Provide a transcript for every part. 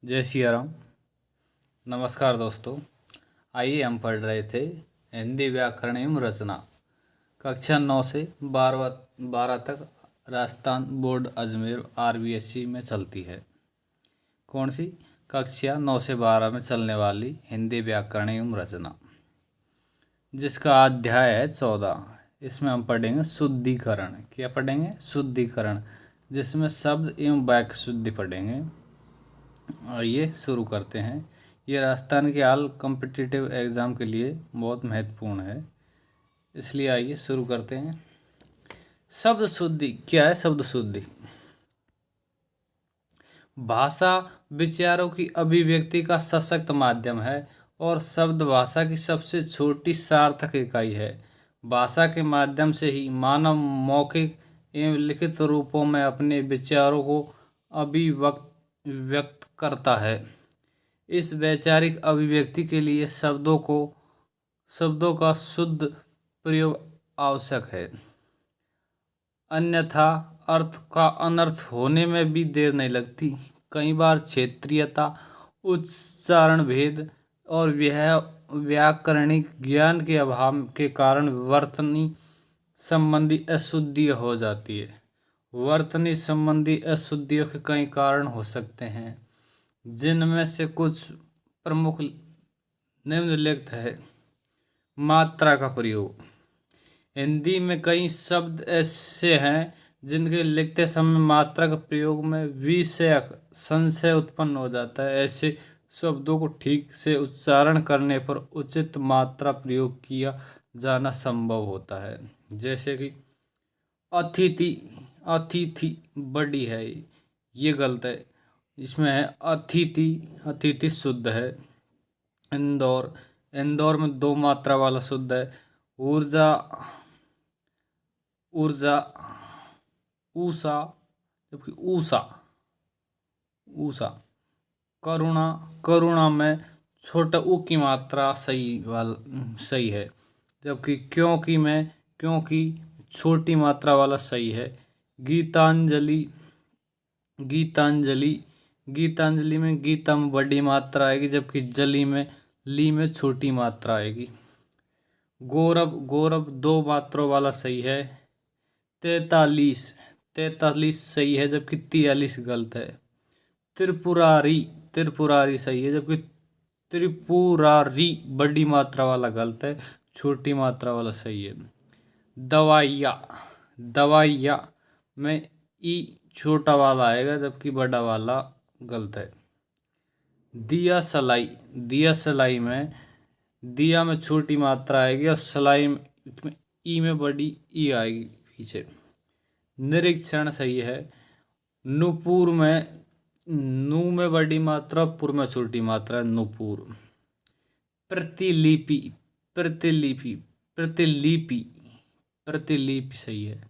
जय सिया राम। नमस्कार दोस्तों। आइए हम पढ़ रहे थे हिंदी व्याकरण एवं रचना कक्षा 9 से 12 तक राजस्थान बोर्ड अजमेर RBSC में चलती है। कौन सी कक्षा 9 से 12 में चलने वाली हिंदी व्याकरण एवं रचना, जिसका अध्याय है 14। इसमें हम पढ़ेंगे शुद्धिकरण। क्या पढ़ेंगे? शुद्धिकरण, जिसमें शब्द एवं वाक्य शुद्धि पढ़ेंगे। आइए शुरू करते हैं। ये राजस्थान के हाल कॉम्पिटिटिव एग्ज़ाम के लिए बहुत महत्वपूर्ण है, इसलिए आइए शुरू करते हैं। शब्द शुद्धि क्या है? शब्द शुद्धि भाषा विचारों की अभिव्यक्ति का सशक्त माध्यम है और शब्द भाषा की सबसे छोटी सार्थक इकाई है। भाषा के माध्यम से ही मानव मौखिक एवं लिखित रूपों में अपने विचारों को व्यक्त करता है। इस वैचारिक अभिव्यक्ति के लिए शब्दों का शुद्ध प्रयोग आवश्यक है, अन्यथा अर्थ का अनर्थ होने में भी देर नहीं लगती। कई बार क्षेत्रीयता, उच्चारण भेद और व्याकरणिक ज्ञान के अभाव के कारण वर्तनी संबंधी अशुद्धि हो जाती है। वर्तनी संबंधी अशुद्धियों के कई कारण हो सकते हैं, जिनमें से कुछ प्रमुख निम्नलिखित है। मात्रा का प्रयोग। हिंदी में कई शब्द ऐसे हैं जिनके लिखते समय मात्रा के प्रयोग में संशय उत्पन्न हो जाता है। ऐसे शब्दों को ठीक से उच्चारण करने पर उचित मात्रा प्रयोग किया जाना संभव होता है। जैसे कि अतिथि, अतिथि बड़ी है, ये गलत है। इसमें है अतिथि, अतिथि शुद्ध है। इंदौर, इंदौर में दो मात्रा वाला शुद्ध है। ऊर्जा, ऊर्जा, ऊषा, जबकि ऊषा, ऊषा। करुणा, करुणा में छोटा ऊ की मात्रा सही है, जबकि क्योंकि में क्योंकि छोटी मात्रा वाला सही है। गीतांजलि, गीतांजलि, गीतांजलि में गीता में बड़ी मात्रा आएगी, जबकि जली में ली में छोटी मात्रा आएगी। गौरव, गौरव दो मात्रों वाला सही है। 43, 43 सही है, जबकि 43 गलत है। त्रिपुरारी, त्रिपुरारी सही है, जबकि त्रिपुरारी बड़ी मात्रा वाला गलत है, छोटी मात्रा वाला सही है। दवाइया, दवाइया में ई छोटा वाला आएगा, जबकि बड़ा वाला गलत है। दिया सलाई, दिया सलाई में दिया में छोटी मात्रा आएगी और सलाई में ई में बड़ी ई आएगी पीछे। निरीक्षण सही है। नुपुर में नू में बड़ी मात्रा, पुर में छोटी मात्रा, नुपुर। प्रतिलिपि, प्रतिलिपि, प्रतिलिपि, प्रतिलिपि सही है।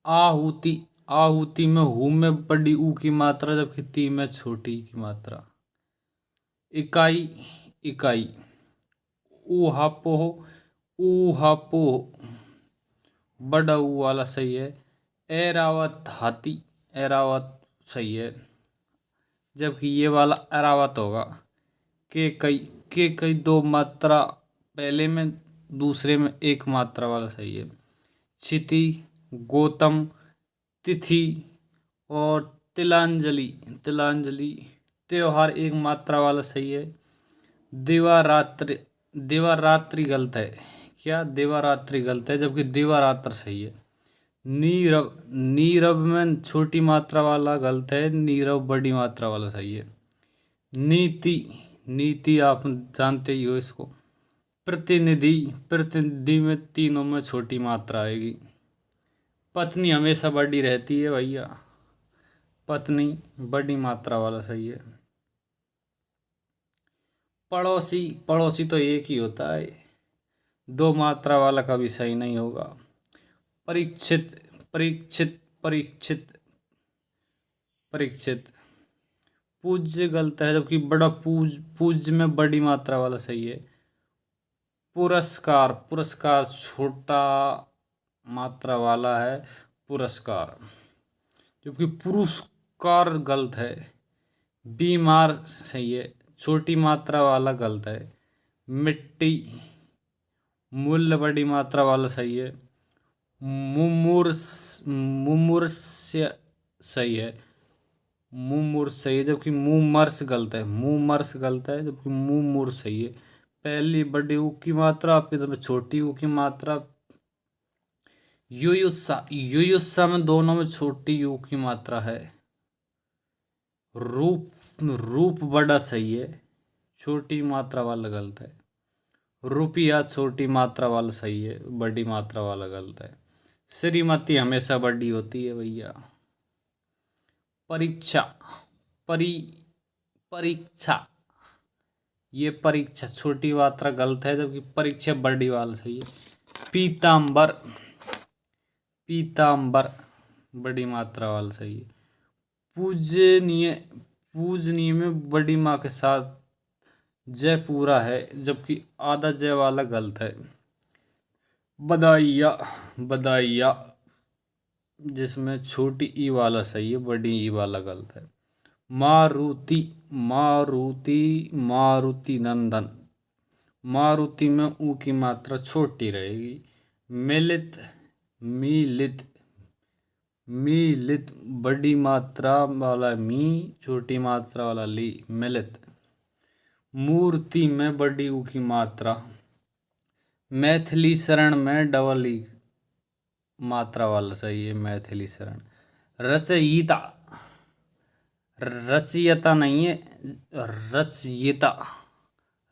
आहुति, आहुति में हु में बड़ी ऊ की मात्रा, जबकि ती में छोटी की मात्रा। इकाई, इकाई। ऊहापोह, ऊहापोह बड़ा ऊ वाला सही है। ऐरावत हाथी, ऐरावत सही है, जबकि ये वाला ऐरावत होगा। के कई दो मात्रा पहले में, दूसरे में एक मात्रा वाला सही है। क्षिति, गौतम, तिथि और तिलांजलि, तिलांजलि त्योहार एक मात्रा वाला सही है। दिवारात्रि, दिवारात्रि गलत है। क्या? दिवारात्रि गलत है, जबकि दिवारात्र सही है। नीरव, नीरव में छोटी मात्रा वाला गलत है, नीरव बड़ी मात्रा वाला सही है। नीति, नीति आप जानते ही हो इसको। प्रतिनिधि, प्रतिनिधि में तीनों में छोटी मात्रा आएगी। पत्नी हमेशा बड़ी रहती है भैया, पत्नी बड़ी मात्रा वाला सही है। पड़ोसी, पड़ोसी तो एक ही होता है, दो मात्रा वाला कभी सही नहीं होगा। परीक्षित, परीक्षित, परीक्षित, परीक्षित। पूज्य गलत है, जबकि बड़ा पूज्य में बड़ी मात्रा वाला सही है। पुरस्कार, पुरस्कार छोटा मात्रा वाला है, पुरस्कार, जबकि पुरस्कार गलत है। बीमार सही है, छोटी मात्रा वाला गलत है। मिट्टी, मूल्य बड़ी मात्रा वाला सही है। मुमूर्ष्य सही है, मुमूर्ष सही है, जबकि मुमर्ष गलत है। मुमर्ष गलत है, जबकि मुमूर्ष सही है। पहली बड़ी ऊ की मात्रा, फिर में छोटी ऊ की मात्रा। युयुत्सा, युयुत्सा में दोनों में छोटी यू की मात्रा है। रूप, रूप बड़ा सही है, छोटी मात्रा वाला गलत है। रुपया छोटी मात्रा वाला सही है, बड़ी मात्रा वाला गलत है। श्रीमती हमेशा बड़ी होती है भैया। परीक्षा, परीक्षा, ये परीक्षा छोटी मात्रा गलत है, जबकि परीक्षा बड़ी वाला सही है। पीताम्बर, पीताम्बर बड़ी मात्रा वाला सही है। पूजनीय, पूजनीय में बड़ी माँ के साथ जय पूरा है, जबकि आधा जय वाला गलत है। बधाइया, बधाइया जिसमें छोटी ई वाला सही है, बड़ी ई वाला गलत है। मारुति, मारुति, मारुति नंदन, मारुति में ऊ की मात्रा छोटी रहेगी। मिलित, मिलित, मिलित बड़ी मात्रा वाला मी, छोटी मात्रा वाला ली, मिलित। मूर्ति में बड़ी ऊ की मात्रा। मैथिली शरण में डबल ई मात्रा वाला सही है, मैथिली शरण। रचयिता, रचयिता नहीं है, रचयिता,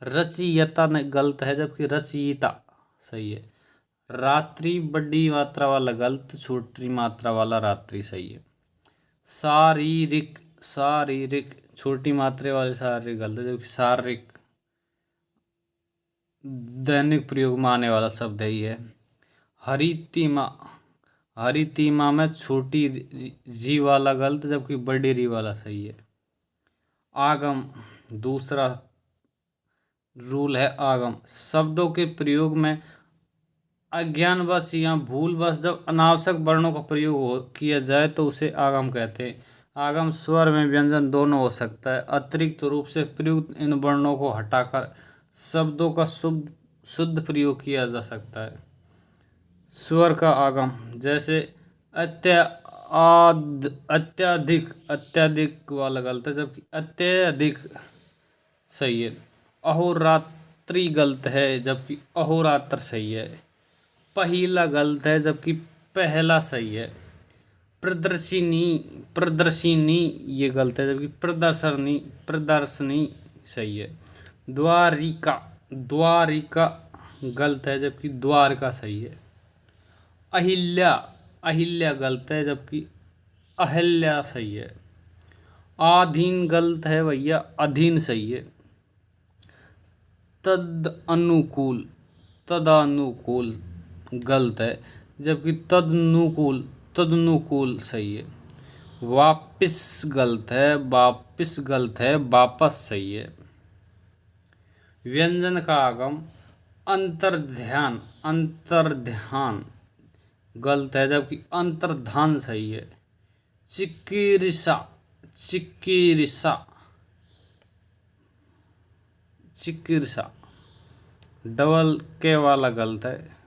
रचयिता गलत है, जबकि रचयिता सही है। रात्रि बड़ी मात्रा वाला गलत, छोटी मात्रा वाला रात्रि सही है। शारीरिक, शारीरिक छोटी मात्रा वाले शारीरिक गलत है, जबकि शारीरिक दैनिक प्रयोग में आने वाला शब्द है ही है। हरितिमा, हरितिमा में छोटी री वाला गलत, जबकि बड़ी री वाला सही है। आगम, दूसरा रूल है आगम। शब्दों के प्रयोग में अज्ञानवश या भूलवश जब अनावश्यक वर्णों का प्रयोग किया जाए तो उसे आगम कहते हैं। आगम स्वर में व्यंजन दोनों हो सकता है। अतिरिक्त रूप से प्रयुक्त इन वर्णों को हटाकर शब्दों का शुद्ध प्रयोग किया जा सकता है। स्वर का आगम, जैसे अत्याधिक, अत्याधिक वाला गलत है, जबकि अत्यधिक सही है। अहोरात्रि गलत है, जबकि अहोरात्र सही है। पहिला गलत है, जबकि पहला सही है। प्रदर्शिनी, प्रदर्शिनी ये गलत है, जबकि प्रदर्शनी, प्रदर्शनी सही है। द्वारिका, द्वारिका गलत है, जबकि द्वारका सही है। अहिल्या, अहिल्या गलत है, जबकि अहिल्या सही है। आधीन गलत है भैया, अधीन सही है। तद अनुकूल, तदानुकूल गलत है, जबकि तदनुकूल, तदनुकूल सही है। वापिस गलत है, वापिस गलत है, वापस सही है। व्यंजन का आगम, अंतर्ध्यान, अंतर्ध्यान गलत है, जबकि अंतर्धान सही है। चिकित्सा, चिकित्सा, चिकित्सा डबल के वाला गलत है।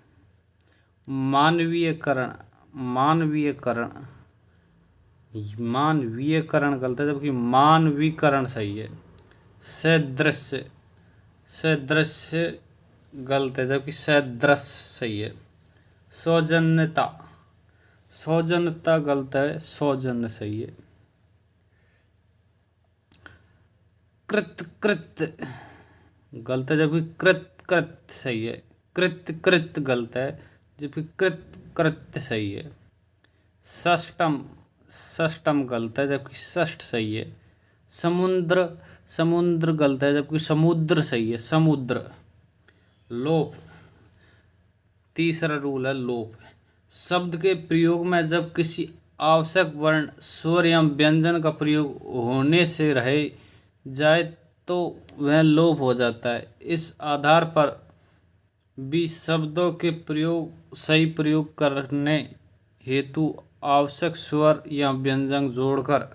मानवीयकरण, मानवीयकरण, मानवीयकरण गलत है, जबकि मानवीकरण सही है। सदृश्य, सदृश्य गलत है, जबकि सदृश सही है। सौजन्यता, सौजन्यता गलत है, सौजन्य सही है। कृत, कृत गलत है, जबकि कृत, कृत सही है। कृत, कृत गलत है, जबकि कृत, कृत्य सही है। षष्टम, षष्टम गलत है, जबकि षष्ठ सही है। समुद्र, समुद्र गलत है, जबकि समुद्र सही है। समुद्र। लोप, तीसरा रूल है लोप। शब्द के प्रयोग में जब किसी आवश्यक वर्ण, स्वर या व्यंजन का प्रयोग होने से रह जाए तो वह लोप हो जाता है। इस आधार पर भी शब्दों के प्रयोग, सही प्रयोग करने हेतु आवश्यक स्वर या व्यंजन जोड़कर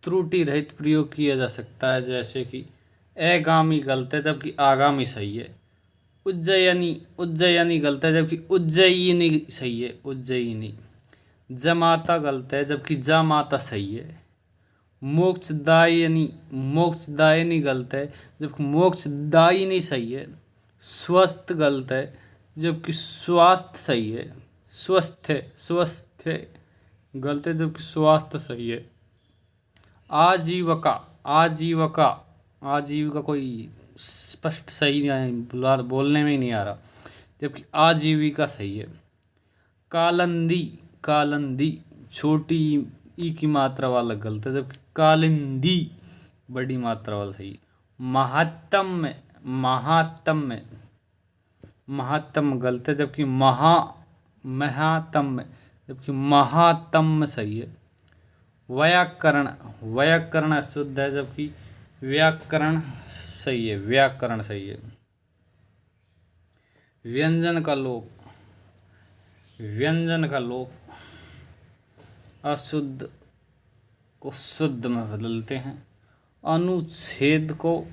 त्रुटि रहित प्रयोग किया जा सकता है, जैसे कि अगामी गलत है जबकि आगामी सही है। उज्जयिनी उज्जयिनी गलत है जबकि उज्जयिनी सही है, उज्जयिनी। जमाता गलत है जबकि जामाता सही है। मोक्षदायिनी मोक्षदायिनी गलत है जबकि मोक्षदायिनी सही है। स्वस्थ गलत है जबकि स्वास्थ्य सही है। स्वस्थ गलत है जबकि स्वास्थ्य सही है। आजीविका आजीविका आजीविका कोई स्पष्ट सही नहीं, बोलने में ही नहीं आ रहा, जबकि आजीविका सही है। कालंदी कालंदी छोटी ई की मात्रा वाला गलत है जबकि कालिंदी बड़ी मात्रा वाला सही है। महात्म्य महात्म्य महात्म्य गलत है जबकि महात्म्य जबकि महात्म्य सही है। व्याकरण व्याकरण अशुद्ध है जबकि व्याकरण सही है, व्याकरण सही है। व्यंजन का लोप व्यंजन का लोप अशुद्ध को शुद्ध में बदलते हैं। अनुच्छेद को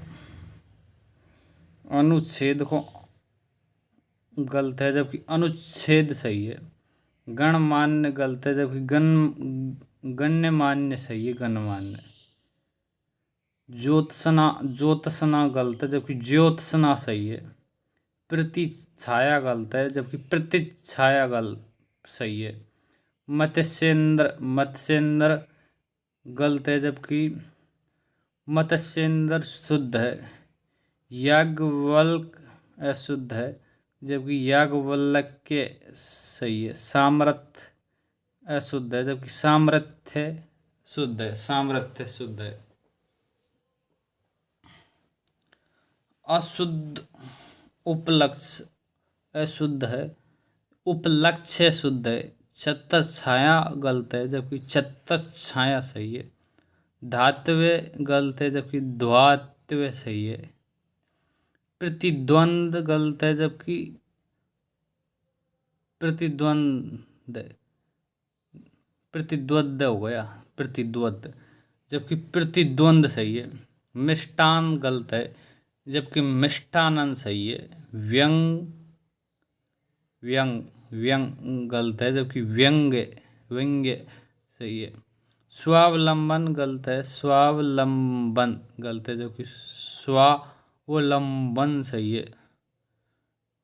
गलत है जबकि अनुच्छेद सही है। गणमान्य गलत है जबकि गण्यमान्य सही है, गणमान्य। ज्योत्सना गलत है जबकि ज्योत्सना सही है। प्रतिछाया गलत है जबकि प्रतिछाया गलत सही है। मत्स्येंद्र गलत है जबकि मत्स्येंद्र शुद्ध है। याज्ञवल्क्य अशुद्ध है जबकि याज्ञवल्क्य सही है। सामर्थ्य अशुद्ध है जबकि सामर्थ्य शुद्ध है, सामर्थ्य शुद्ध है। अशुद्ध उपलक्ष्य अशुद्ध है, उपलक्ष्य शुद्ध है। छत्रछाया गलत है जबकि छत्रछाया सही है। धातव्य गलत है जबकि ध्वातव्य सही है। प्रतिद्वंद गलत है जबकि प्रतिद्वंद हो गया, प्रतिद्वंद जबकि प्रतिद्वंद सही है। मिष्टान गलत है जबकि मिष्टानन सही है। व्यंग गलत है जबकि व्यंग्य सही है। स्वावलंबन गलत है, स्वावलंबन गलत है जबकि स्वावलंबन सही है।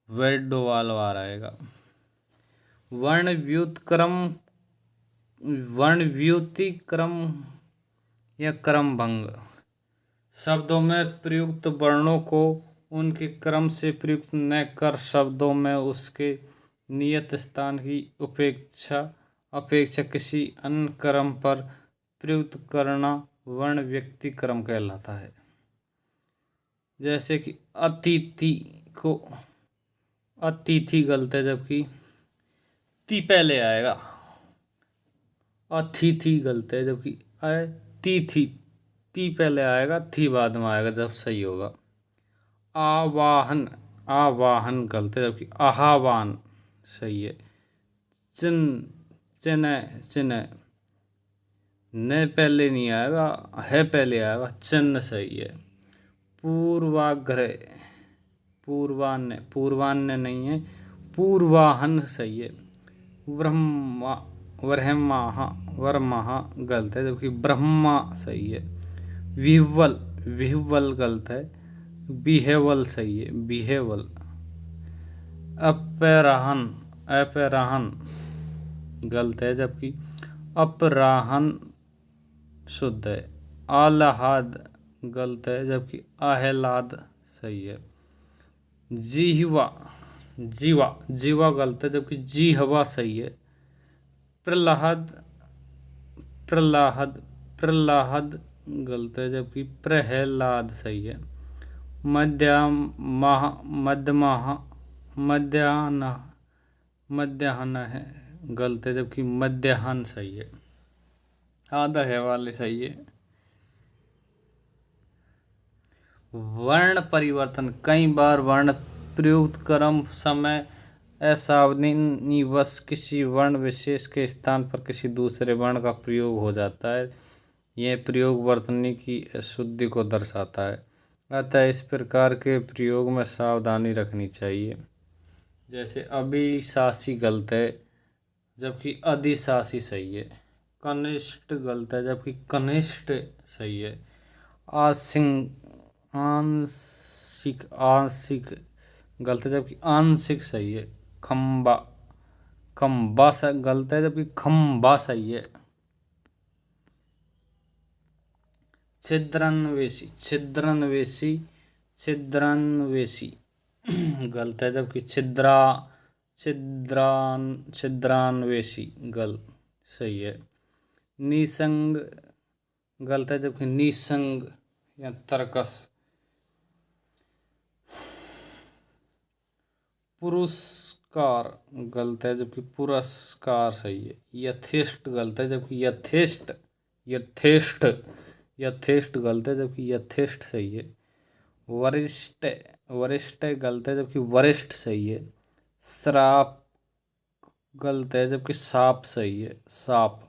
वेडोवाल वार आएगा। वर्णव्युतिक्रम या क्रमभंग शब्दों में प्रयुक्त वर्णों को उनके क्रम से प्रयुक्त न कर शब्दों में उसके नियत स्थान की अपेक्षा किसी अन्य क्रम पर प्रयुक्त करना वर्ण व्यतिक्रम कहलाता है। जैसे कि अतिथि गलत है जबकि ती पहले आएगा। अतिथि गलत है जबकि अतिथि ती पहले आएगा, थी बाद में आएगा जब सही होगा। आवाहन गलत है जबकि आह्वान सही है। चिन्ह न पहले नहीं आएगा, है पहले आएगा, चिन्ह सही है। पूर्वाग्रह पूर्वान्य नहीं है, पूर्वाहन सही है। वर्महा गलत है जबकि ब्रह्मा सही है। विह्वल गलत है, बिहेवल सही है, बिहेवल। अपराहन गलत है जबकि अपराहन शुद्ध है। आह्लाद गलत है जबकि आह्लाद सही है। जीवा गलत है जबकि जिह्वा सही है। प्रहलाद गलत है जबकि प्रहलाद सही है। मध्याह्न है गलत है जबकि मध्याह्न सही है। आधा है वाले सही है। वर्ण परिवर्तन कई बार वर्ण प्रयुक्त क्रम समय असावधानीवश किसी वर्ण विशेष के स्थान पर किसी दूसरे वर्ण का प्रयोग हो जाता है यह प्रयोग वर्तनी की अशुद्धि को दर्शाता है। अतः इस प्रकार के प्रयोग में सावधानी रखनी चाहिए। जैसे अभिशासी गलत है जबकि अधिशासी सही है। कनिष्ठ गलत है जबकि कनिष्ठ सही है। आंशिक आंशिक गलत है जबकि आंशिक सही है। खम्बा खम्बा गलत है जबकि खम्बा सही है। छिद्रान्वेषी छिद्रान्वेषी छिद्रान्वेषी गलत है जबकि छिद्रान्वेषी गलत सही है। निसंग गलत है जबकि निसंग या तर्कस। पुरस्कार गलत है जबकि पुरस्कार सही है। यथेष्ट गलत है जबकि यथेष्ट यथेष्ट यथेष्ट गलत है जबकि यथेष्ट सही है। वरिष्ठ वरिष्ठ गलत है जबकि वरिष्ठ सही है। श्राप गलत है जबकि साप सही है। साप।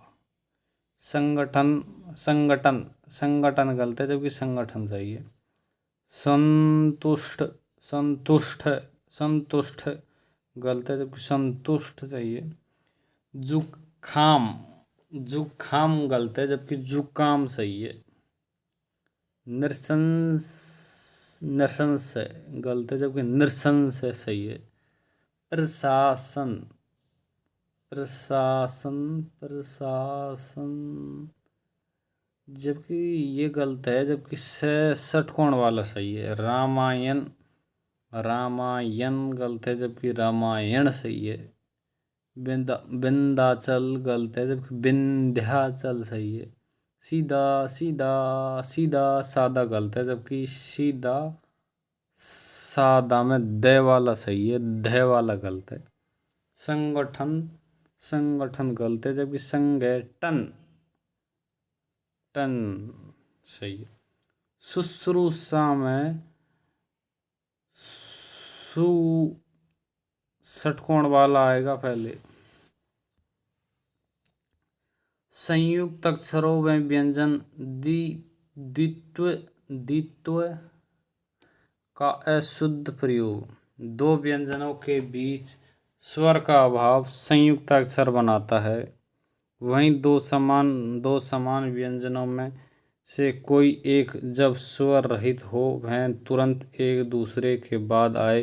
संगठन संगठन संगठन गलत है जबकि संगठन सही है। संतुष्ट संतुष्ट संतुष्ट गलत है जबकि संतुष्ट सही है। जुखाम जुखाम गलत है जबकि जुकाम सही है। नृशंस नृशंस गलत है जबकि नृशंस सही है। प्रशासन प्रशासन प्रशासन जबकि ये गलत है जबकि षटकोण वाला सही है। रामायण रामायण गलत है जबकि रामायण सही है। विंध्याचल गलत है जबकि विंध्याचल सही है। सीधा सीधा सीधा सादा गलत है जबकि सीधा सादा में द वाला सही है। ध वाला गलत है। संगठन संगठन गलत है जबकि संगठन टन सही है। शुश्रूषा में सु षटकोण वाला आएगा पहले। संयुक्त अक्षरों में व्यंजन द्वित्व द्वित्व का अशुद्ध प्रयोग। दो व्यंजनों के बीच स्वर का अभाव संयुक्त अक्षर बनाता है। वहीं दो समान व्यंजनों में से कोई एक जब स्वर रहित हो वह तुरंत एक दूसरे के बाद आए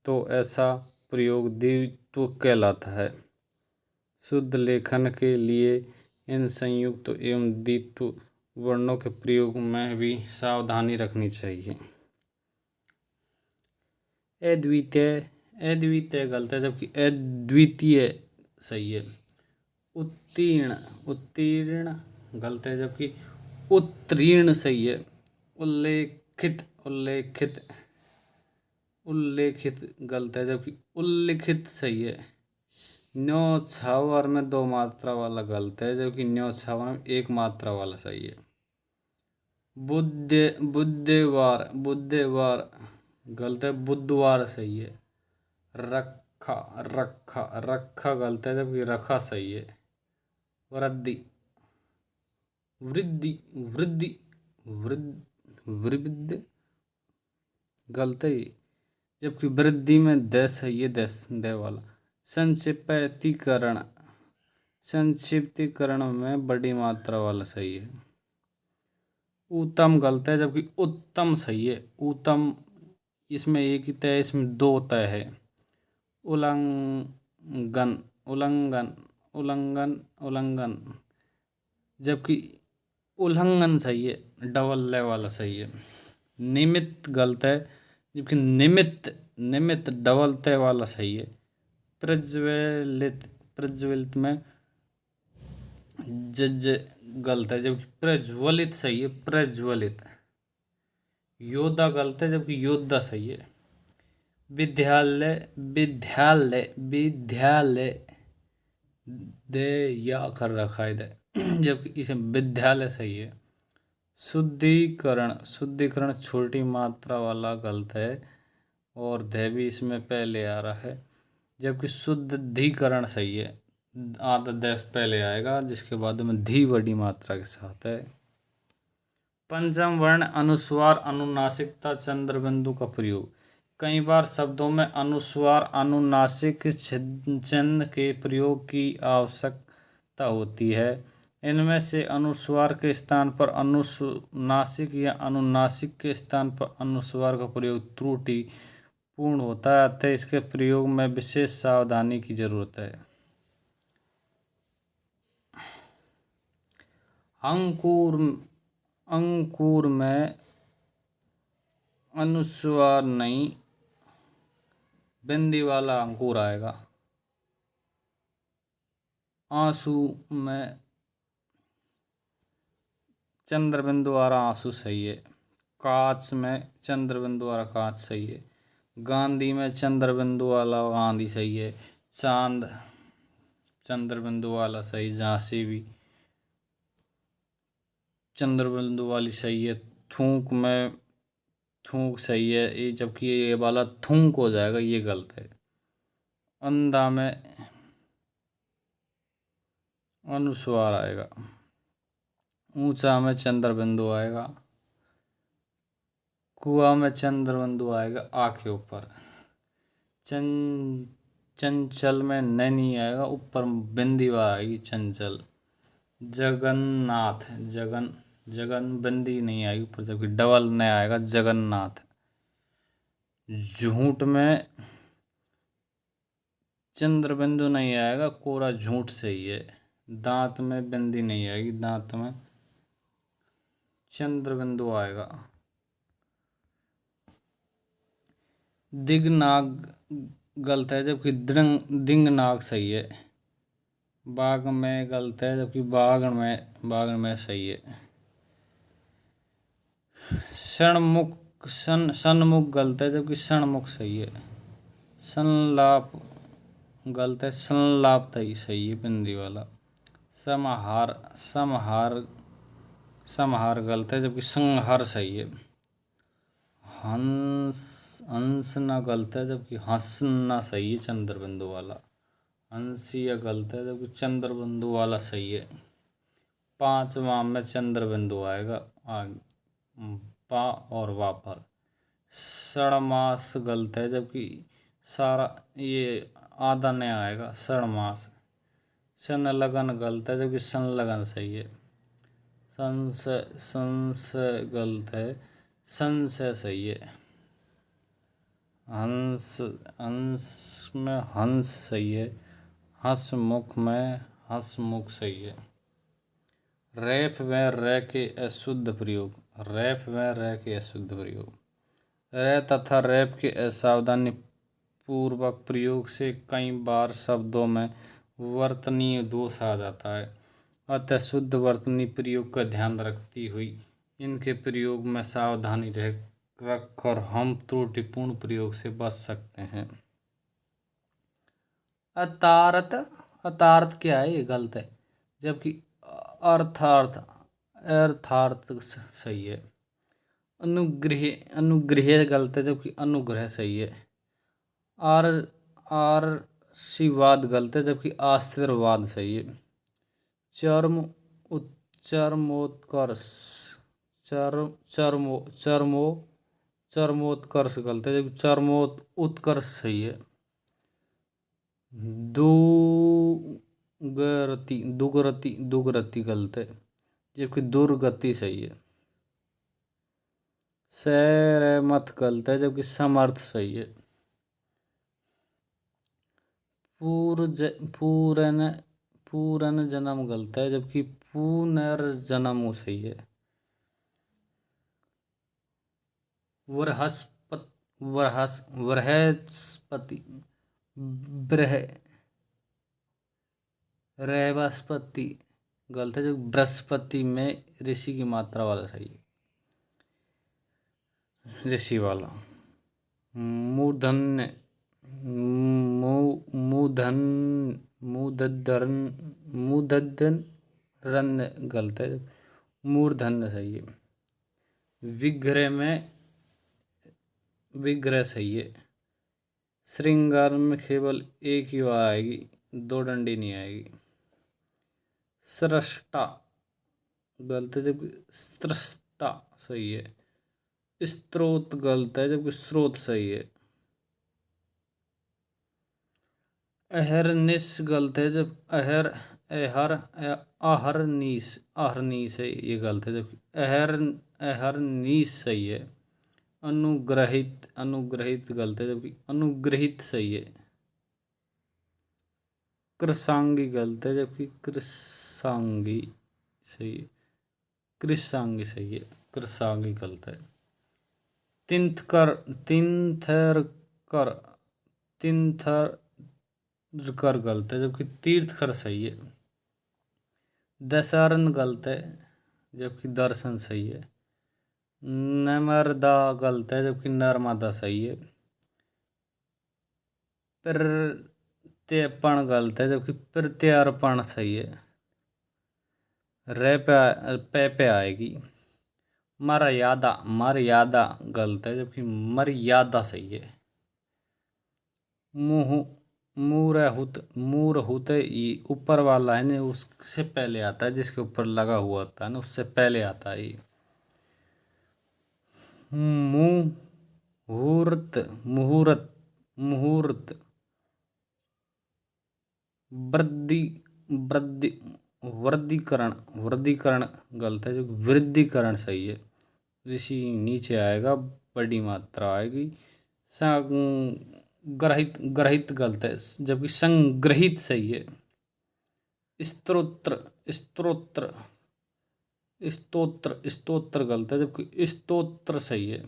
तो ऐसा प्रयोग द्वित्व कहलाता है। शुद्ध लेखन के लिए इन संयुक्त एवं द्वित्व वर्णों के प्रयोग में भी सावधानी रखनी चाहिए। अद्वितीय अद्वितीय गलत है जबकि अद्वितीय सही है। उत्तीर्ण उत्तीर्ण गलत है जबकि उत्तीर्ण सही है। उल्लेखित उल्लेखित उल्लेखित गलत है जबकि उल्लिखित सही है। न्योछावर में दो मात्रा वाला गलत है जबकि न्योछावर में एक मात्रा वाला सही है। बुधवार बुधवार गलत है बुधवार सही है। रखा रखा रखा गलत है जबकि रखा सही है। वृद्धि वृद्धि वृद्धि वृद्धि गलत है जबकि वृद्धि में द सही है। द वाला। संक्षिप्तीकरण संक्षिप्तीकरण में बड़ी मात्रा वाला सही है। उत्तम गलत है जबकि उत्तम सही है। उत्तम इसमें एक ही तय इसमें दो तय है। उल्लंघन उल्लंघन उल्लंघन उल्लंघन जबकि उल्लंघन सही है। डबल ले वाला सही है। निमित्त गलत है जबकि निमित्त निमित्त डबल तय वाला सही है। प्रज्वलित प्रज्वलित में जज गलत है जबकि प्रज्वलित सही है। प्रज्वलित। योद्धा गलत है जबकि योद्धा सही है। विद्यालय विद्यालय विद्यालय दे या कर रखा है जबकि इसे विद्यालय सही है। शुद्धिकरण शुद्धिकरण छोटी मात्रा वाला गलत है और ध भी इसमें पहले आ रहा है जबकि शुद्धिकरण सही है। आधा द पहले आएगा जिसके बाद में धी बड़ी मात्रा के साथ है। पंचम वर्ण अनुस्वार अनुनासिकता चंद्र बिंदु का प्रयोग। कई बार शब्दों में अनुस्वार अनुनासिक चिन्ह के प्रयोग की आवश्यकता होती है। इनमें से अनुस्वार के स्थान पर अनुनासिक या अनुनासिक के स्थान पर अनुस्वार का प्रयोग त्रुटि पूर्ण होता है, अतः इसके प्रयोग में विशेष सावधानी की जरूरत है। अंकुर अंकुर में अनुस्वार नहीं, बिंदी वाला अंकुर आएगा। आंसू में चंद्र बिंदु वाला आंसू सही है। कांच में चंद्र बिंदु वाला कांच सही है। गांधी में चंद्र बिंदु वाला गांधी सही है। चांद चंद्र बिंदु वाला सही, झांसी भी चंद्र बिंदु वाली सही है। थूक में थूक सही है, ये जबकि ये वाला थूक हो जाएगा, ये गलत है। अंधा में अनुस्वार आएगा। ऊंचा में चंद्र बिंदु आएगा। कुआ में चंद्र बिंदु आएगा आ के ऊपर। चंचल में नहीं आएगा, ऊपर बिंदी आएगी चंचल। जगन्नाथ जगन बिंदी नहीं आएगी ऊपर, जबकि डबल न आएगा जगन्नाथ। झूठ में चंद्र बिंदु नहीं आएगा, कोरा झूठ सही है। दांत में बिंदी नहीं आएगी, दांत में चंद्र बिंदु आएगा। दिग्नाग गलत है, जबकि दिंगनाग सही है। बाघ में गलत है, जबकि बाघ में सही है। सन्मुख गलत है, जबकि सन्मुख सही है। संलाप गलत है, संलाप सही है बिंदी वाला। समहार गलत है, जबकि संहार सही है। हंसना गलत है, जबकि हंसना सही है चंद्र बिंदु वाला। हंसिया गलत है, जबकि चंद्र बिंदु वाला सही है। पांचवा में चंद्र बिंदु आएगा पा और वा पर। षडमास गलत है, जबकि सारा ये आधा नहीं आएगा षडमास। संलग्न गलत है, जबकि संलग्न सही है। संशय गलत है, संशय सही है। हंस में हंस सही है। हंसमुख में हंसमुख सही है। रैफ में रे के अशुद्ध प्रयोग। रैफ में रे के अशुद्ध प्रयोग। रे तथा रैफ के असावधानी पूर्वक प्रयोग से कई बार शब्दों में वर्तनीय दोष आ जाता है, अतः शुद्ध वर्तनी प्रयोग का ध्यान रखती हुई इनके प्रयोग में सावधानी रखकर हम त्रुटिपूर्ण प्रयोग से बच सकते हैं। अतार्थ अतार्थ क्या है, ये गलत है, जबकि अर्थार्थ सही है। अनुग्रह गलत है, जबकि अनुग्रह सही है। आशीर्वाद गलत है, जबकि आशीर्वाद सही है। चरमोत्कर्ष चरमोत्कर्ष गलत है, जबकि चरमोत्कर्ष सही है। दुगरति गलत है, जबकि दुर्गति सही है। सहमत गलत है, जबकि समर्थ सही है। पूर्ण जन्म गलत है, जबकि पुनर्जन्म सही है। बृहस्पति बृहस्पति गलत है, जो बृहस्पति में ऋषि की मात्रा वाला सही है। ऋषि वाला। मूर्धन्य मूर्धन्य गलत है, मूर्धन्य सही है। विग्रह सही है। श्रृंगार में केवल एक ही बार आएगी, दो डंडी नहीं आएगी। सृष्टा गलत है, जबकि सृष्टा सही है। स्त्रोत गलत है जबकि स्रोत सही है। अहरनिश गलत है जब आहरनीस है, ये गलत है जबकि अहरनीस सही है। अनुग्रहित गलत है जबकि अनुग्रहित सही है। कृषांगी गलत है जबकि कृषांगी सही है। कृषांगी सही है, कृषांगी गलत है। तिंथकर तिंथर कर तिंथर कर गलत है जबकि तीर्थकर सही है। दशहरन गलत है जबकि दर्शन सही है। नर्मदा गलत है जबकि नर्मदा सही है। प्रत्यर्पण गलत है जबकि प्रत्यार्पण सही है। पे आएगी। मर्यादा गलत है जबकि मर्यादा सही है। मुँह मूरहुत ये ऊपर वाला है ना, उससे पहले आता है, जिसके ऊपर लगा हुआ होता है ना उससे पहले आता है ये। मुहूर्त मुहूर्त मुहूर्त वृद्धि वृद्धि वृद्धिकरण गलत है जो वृद्धिकरण सही है। ऋषि नीचे आएगा, बड़ी मात्रा आएगी। ग्रहित ग्रहित गलत है जबकि संग्रहित सही है। स्तोत्र स्तोत्र स्तोत्र गलत है जबकि स्तोत्र सही है।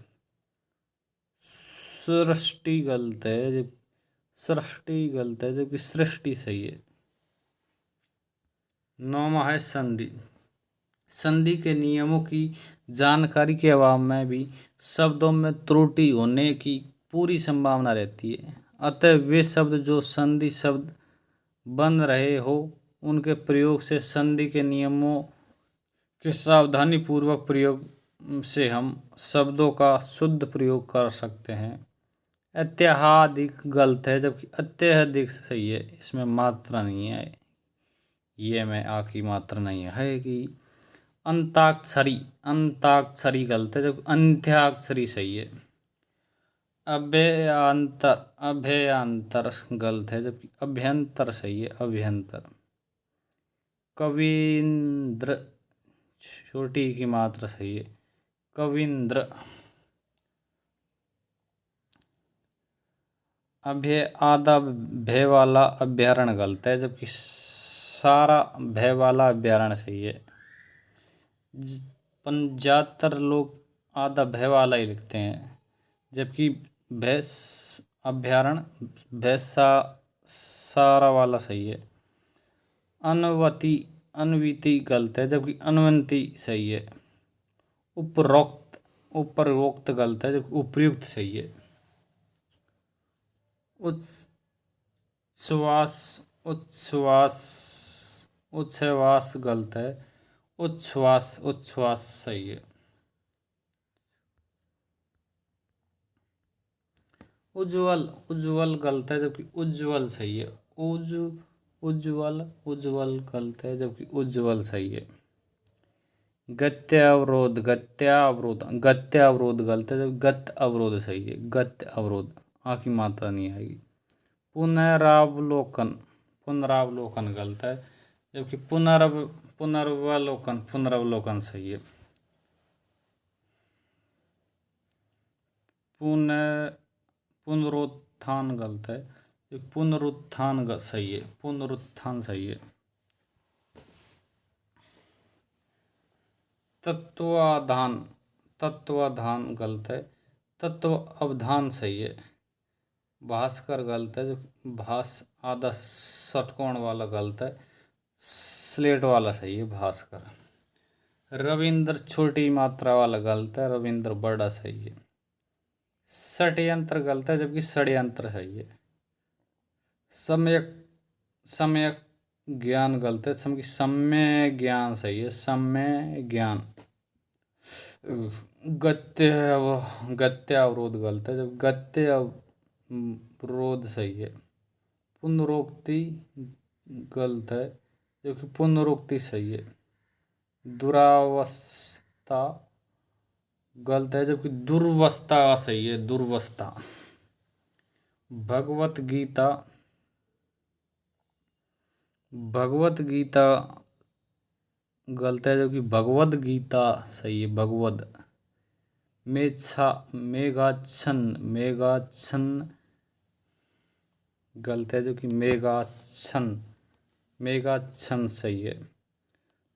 सृष्टि गलत है जबकि सृष्टि सही है। नौवां है संधि। संधि के नियमों की जानकारी के अभाव में भी शब्दों में त्रुटि होने की पूरी संभावना रहती है। अतः वे शब्द जो संधि शब्द बन रहे हो उनके प्रयोग से संधि के नियमों के सावधानी पूर्वक प्रयोग से हम शब्दों का शुद्ध प्रयोग कर सकते हैं। अत्यधिक गलत है जबकि अत्यधिक सही है। इसमें मात्रा नहीं है, ये में आ की मात्रा नहीं है कि अंताक्षरी गलत है जबकि अंत्याक्षरी सही है। अभ्यंतर गलत है जबकि अभ्यंतर सही है। अभ्यंतर। कविंद्र छोटी की मात्रा सही है। कविंद्र। आधा भय वाला अभ्यारण गलत है जबकि सारा भय वाला अभ्यारण सही है। ज्यादातर लोग आधा भय वाला ही लिखते हैं जबकि भय अभ्यारण भय सारा वाला सही है। अनविति गलत है जबकि अनवंती सही है। उपरोक्त गलत है जबकि उपयुक्त सही है। उच्छ्वास गलत है। उच्छ्वास सही है। उज्ज्वल गलत है जबकि उज्ज्वल सही है। उज्ज्वल गलत है जबकि उज्ज्वल सही है। गत्यावरोध गलत है जबकि गत्य अवरोध सही है। गत्य अवरोध आ की मात्रा नहीं आएगी। पुनरावलोकन गलत है जबकि पुनर्वलोकन सही है। पुनरुत्थान गलत है, पुनरुत्थान सही है। पुनरुत्थान सही है। तत्वाधान गलत है। तत्व अवधान सही है। भास्कर गलत है जो भास आधा षटकोण वाला गलत है। स्लेट वाला सही है भास्कर। रविंद्र छोटी मात्रा वाला गलत है। रविंद्र बड़ा सही है। षड्यंत्र गलत है जबकि षड्यंत्र सही है। सम्यक ज्ञान गलत है जबकि सम्य ज्ञान सही है। सम्य ज्ञान। गत्यावरोध गलत है जब गत्य अवरोध सही है। पुनरोक्ति गलत है जबकि पुनरोक्ति सही है। दुरावस्था गलत है, जबकि दुर्वस्था सही है, दुर्वस्था। भगवत गीता, भगवत गीता गलत है, जबकि भगवद गीता सही है, भगवद। मेच्छा, मेघाच्छन, मेघाच्छन गलत है, जो कि मेघाच्छन, मेघाच्छन सही है।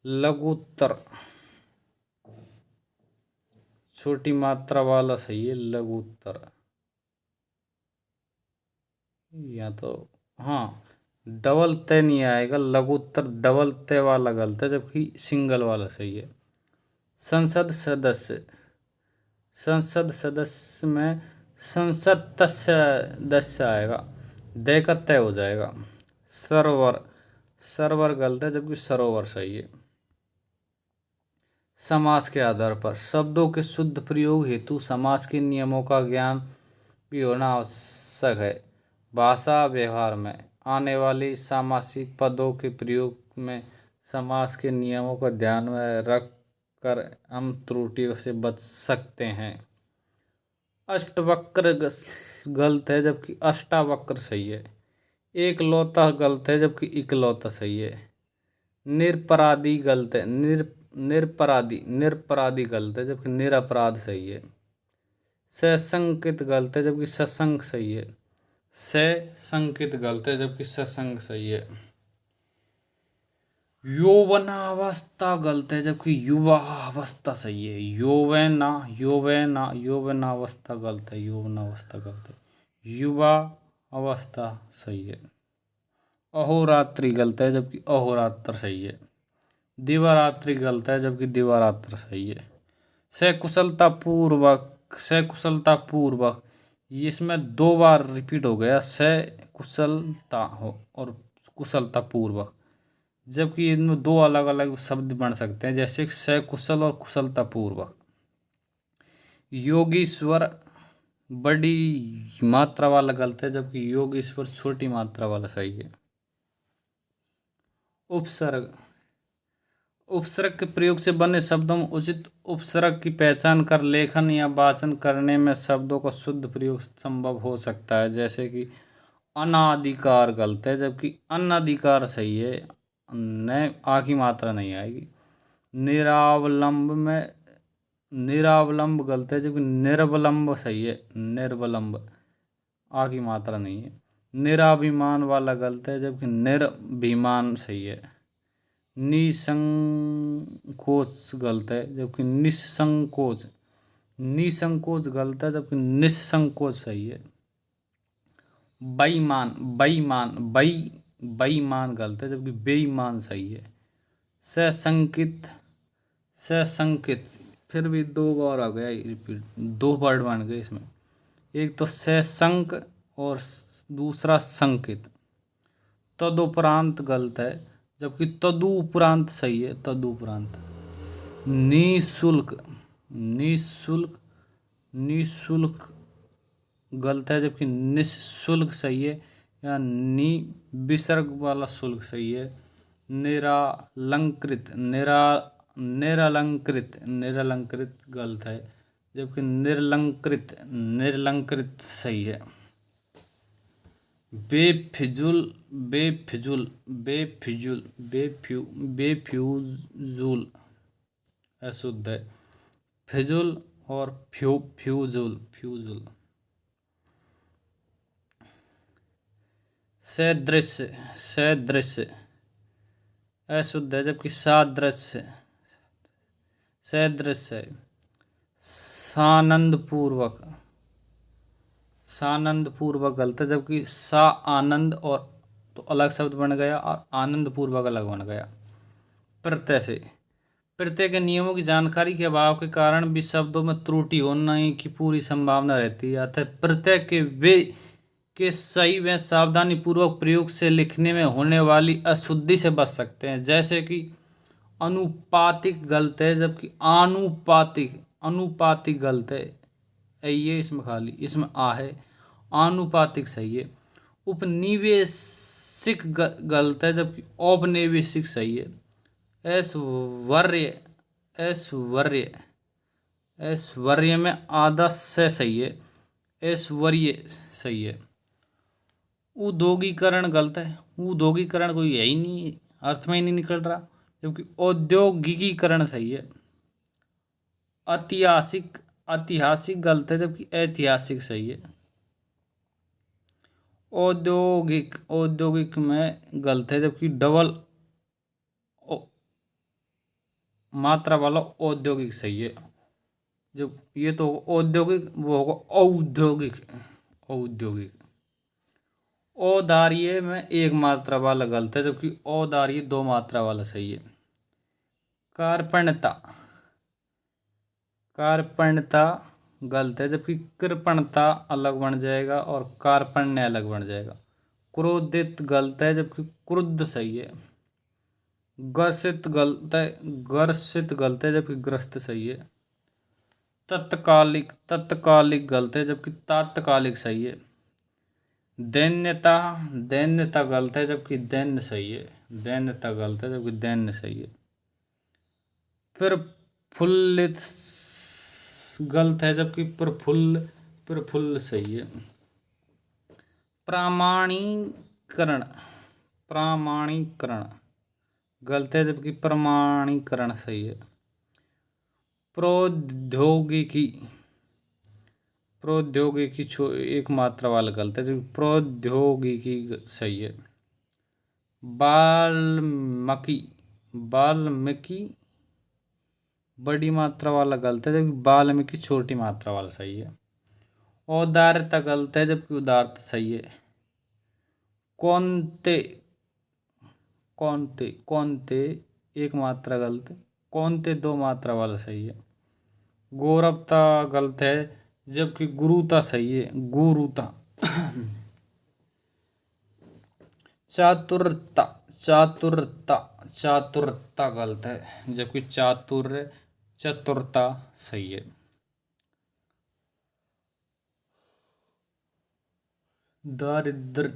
लघुत्तर, छोटी मात्रा वाला सही है, लघुत्तर। या तो हाँ, डबल तय नहीं आएगा, लघुत्तर डबल तय वाला गलत है, जबकि सिंगल वाला सही है। संसद सदस्य, संसद सदस्य में संसद तस्य आएगा, दय का तय हो जाएगा। सरोवर, सरवर गलत है, जबकि सरोवर सही है। समास के आधार पर शब्दों के शुद्ध प्रयोग हेतु समास के नियमों का ज्ञान भी होना आवश्यक है। भाषा व्यवहार में आने वाली सामासिक पदों के प्रयोग में समास के नियमों को ध्यान में रख कर हम त्रुटियों से बच सकते हैं। अष्टवक्र गलत है, जबकि अष्टावक्र सही है। एक लौता गलत है, जबकि इकलौता सही है। निरपराधी गलत है, निरपराधी, निरपराधी गलत है, जबकि निरपराध सही है। सशंकित गलत है, जबकि सशंक सही है। सशंकित गलत है, जबकि सशंक सही है। यौवनावस्था गलत है, जबकि युवा अवस्था सही है। यौवनावस्था गलत है, यौवनावस्था गलत है। युवा अवस्था सही है। अहोरात्रि गलत है, जबकि अहोरात्र सही है। दिवारात्रि गलत है, जबकि दिवारात्र सही है। सकुशलता पूर्वक, सकुशलता पूर्वक, इसमें 2 बार रिपीट हो गया, सकुशलता हो और कुशलता पूर्वक, जबकि इनमें 2 अलग अलग शब्द बन सकते हैं, जैसे सकुशल और कुशलता पूर्वक। योगीश्वर बड़ी मात्रा वाला गलत है, जबकि योगीश्वर छोटी मात्रा वाला सही है। उपसर्ग, उपसर्ग के प्रयोग से बने शब्दों में उचित उपसर्ग की पहचान कर लेखन या वाचन करने में शब्दों का शुद्ध प्रयोग संभव हो सकता है। जैसे कि अनाधिकार गलत है, जबकि अनधिकार सही है, न आ की मात्रा नहीं आएगी। निरावलंब में निरावलंब गलत है, जबकि निर्वलंब सही है, निर्वलंब आ की मात्रा नहीं है। निराभिमान वाला गलत है, जबकि निर्भिमान सही है। निसंकोच गलत है, जबकि निसंकोच, निसंकोच गलत है, जबकि निसंकोच सही है। बेईमान, बेईमान, बेईमान गलत है, जबकि बेईमान सही है। सशंकित, सशंकित फिर भी 2 बार आ गया रिपीट, 2 वर्ड बन गए इसमें, एक तो सशंक और दूसरा संकित। तदुपरांत गलत है, जबकि तदुपरांत सही है, तदुपरांत। निःशुल्क, निःशुल्क, निःशुल्क गलत है, जबकि निःशुल्क सही है, या नि विसर्ग वाला शुल्क सही है। निरालंकृत, निरालंकृत, निरालंकृत गलत है, जबकि निर्लंकृत, निर्लंकृत सही है। बेफिजुल, बेफिजुल, बेफिजुल, बेफ्यूजुल अशुद्ध है। फिजुल और फ्यूजुल, फ्यूजुल। सदृश्य, सदृश्य अशुद्ध है, जबकि सादृश्य, सदृश्य है। सानंद पूर्वक, सानंद पूर्वक गलत है, जबकि सा आनंद और तो अलग शब्द बन गया और आनंद पूर्वक अलग बन गया। प्रत्यय से, प्रत्यय के नियमों की जानकारी के अभाव के कारण भी शब्दों में त्रुटि होने की पूरी संभावना रहती है। अतः प्रत्यय के सही व सावधानी पूर्वक प्रयोग से लिखने में होने वाली अशुद्धि से बच सकते हैं। जैसे कि अनुपातिक गलत है, जबकि आनुपातिक, अनुपातिक गलत है, ये इसमें खाली, इसमें आ है। आनुपातिक सही है। उपनिवेशिक गलत है, जबकि औपनिवेशिक सही है। ऐश्वर्य, ऐश्वर्य, ऐश्वर्य में आधा से सही है, ऐश्वर्य सही है। उद्योगीकरण गलत है, उद्योगीकरण कोई है ही नहीं, अर्थ में ही नहीं निकल रहा, जबकि औद्योगिकीकरण सही है। ऐतिहासिक, ऐतिहासिक गलत है, जबकि ऐतिहासिक सही है। औद्योगिक, औद्योगिक में गलत है, जबकि डबल मात्रा वाला औद्योगिक सही है। जब ये तो औद्योगिक, वो होगा औद्योगिक, औद्योगिक। औदार्य में एक मात्रा वाला गलत है, जबकि औदार्य दो मात्रा वाला सही है। कार्पण्यता, कार्पण्यता गलत है, जबकि कृपणता अलग बन जाएगा और कार्पण्य अलग बन जाएगा। क्रोधित गलत है, जबकि क्रुद्ध सही है। ग्रसित गलत है, ग्रसित गलत है, जबकि ग्रस्त सही है। तत्कालिक, तत्कालिक गलत है, जबकि तात्कालिक सही है। दैन्यता, दैन्यता गलत है, जबकि दैन्य सही है। दैन्यता गलत है, जबकि दैन्य सही है। प्रफुल्लित गलत है, जबकि प्रफुल्ल, प्रफुल्ल सही है। प्रामाणीकरण, प्रामाणीकरण गलत है, जबकि प्रमाणीकरण सही है। प्रौद्योगिकी, प्रौद्योगिकी एक मात्रा वाला गलत है, जबकि प्रौद्योगिकी सही है। वाल्मीकि, वाल्मीकि बड़ी मात्रा वाला गलत है, जबकि वाल्मीकि छोटी मात्रा वाला सही है। औदार्यता गलत है, जबकि उदारता सही है। कौनते, कौनते, कौनते एक मात्रा गलत, कौनते दो मात्रा वाला सही है। गौरवता गलत है, जबकि गुरुता सही है, गुरुता। चातुरता, चातुरता, चातुरता गलत है, जबकि चातुर्य, चतुरता सही है। दारिद्र,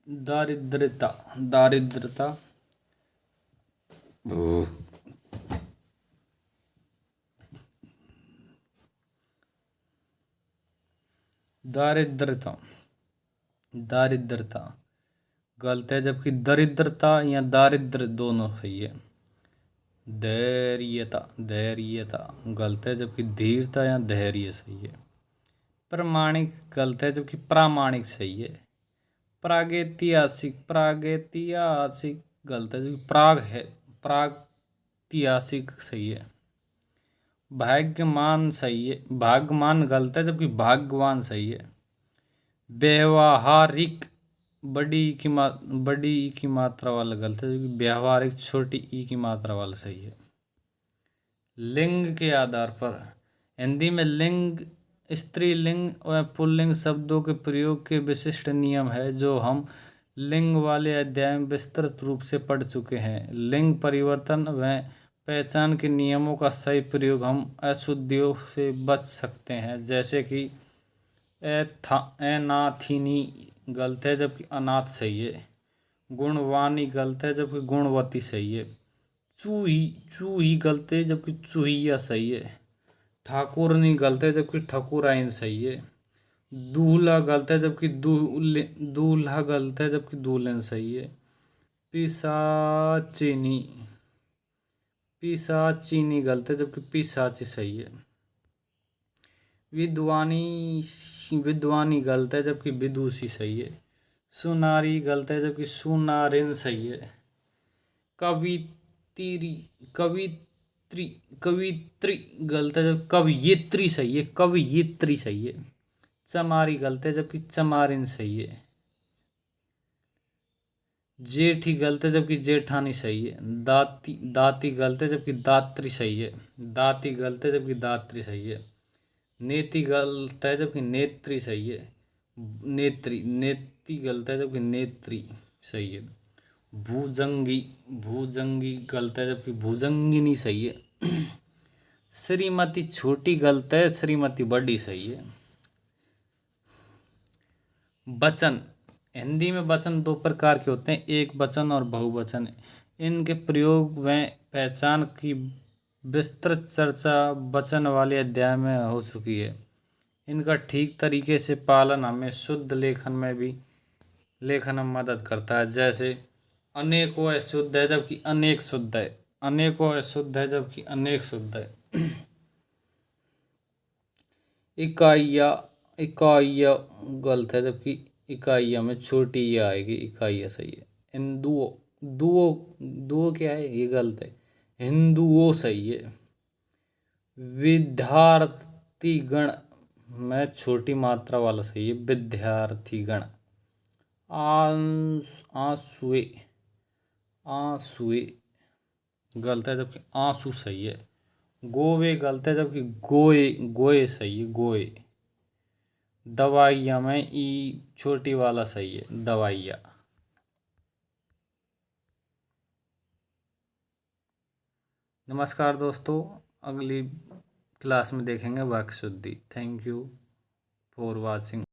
दारिद्रता, दारिद्रता दारिद्रता, दारिद्रता गलत है, जबकि दरिद्रता या दारिद्र दोनों सही है। धैर्यता, धैर्यता गलत है, जबकि धीरता या धैर्य सही है। प्रमाणिक गलत है, जबकि प्रामाणिक सही है। प्रागैतिहासिक, प्रागैतिहासिक गलत है, जबकि प्राग है, प्रागैतिहासिक सही है। भाग्यमान सही है, भाग्यमान गलत है, जबकि भाग्यवान सही है। व्यवहारिक, बड़ी ई की बड़ी ई की मात्रा वाला गलत है, जबकि व्यवहारिक छोटी ई की मात्रा वाला सही है। लिंग के आधार पर हिंदी में लिंग, स्त्रीलिंग व पुल्लिंग शब्दों के प्रयोग के विशिष्ट नियम है, जो हम लिंग वाले अध्याय में विस्तृत रूप से पढ़ चुके हैं। लिंग परिवर्तन व पहचान के नियमों का सही प्रयोग हम अशुद्धियों से बच सकते हैं, जैसे कि अनाथिनी गलत है, जबकि अनाथ सही है। गुणवानी गलत है, जबकि गुणवती सही है। चूही, चूही गलत है, जबकि चूहिया सही है। ठाकुरनी गलत है, जबकि ठकुराइन सही है। दूल्हा गलत है, जबकि दूल्हा गलत है, जबकि दुल्हन सही है। पिशाचिनी, पिशाचिनी गलत है, जबकि पिशाची सही है। विद्वानी, विद्वानी गलत है, जबकि विदुषी सही है। सुनारी गलत है, जबकि सुनारिन सही है। कवित्री, कवित्री, कवित्री गलत है, जबकि कवयित्री सही है, कवयित्री सही है। चमारी गलत है, जबकि चमारिन सही है। जेठी गलत है, जबकि जेठानी सही है। दाती, दाती गलत है, जबकि दात्री सही है। दाती गलत है, जबकि दात्री सही है। नेति गलत है, जबकि नेत्री सही है। नेत्री, नेति गलत है, जबकि नेत्री सही है। भुजंगी, भुजंगी गलत है, जबकि भुजंगिनी सही है। श्रीमती छोटी गलत है, श्रीमती बड़ी सही है। वचन, हिंदी में वचन दो प्रकार के होते हैं, एक वचन और बहुवचन। इनके प्रयोग व पहचान की विस्तृत चर्चा वचन वाले अध्याय में हो चुकी है। इनका ठीक तरीके से पालन हमें शुद्ध लेखन में मदद करता है। जैसे अनेकों अशुद्ध है जबकि अनेक शुद्ध है, अनेकों अशुद्ध है जबकि अनेक शुद्ध है। इकाइया, इकाइया गलत है जबकि इकाइया में छोटी ये आएगी, इकाइया सही है। हिंदुओं, दुओ, दुओ क्या है, ये गलत है, हिंदुओं सही है। विद्यार्थीगण में छोटी मात्रा वाला सही है, विद्यार्थीगण। आंसुए, आंसुए गलत है जबकि आंसू सही है। गोवे गलत है जबकि गोए, गोए सही है, गोए। दवाइया में ई छोटी वाला सही है, दवाइया। नमस्कार दोस्तों, अगली क्लास में देखेंगे वाक्य शुद्धि। Thank you for watching.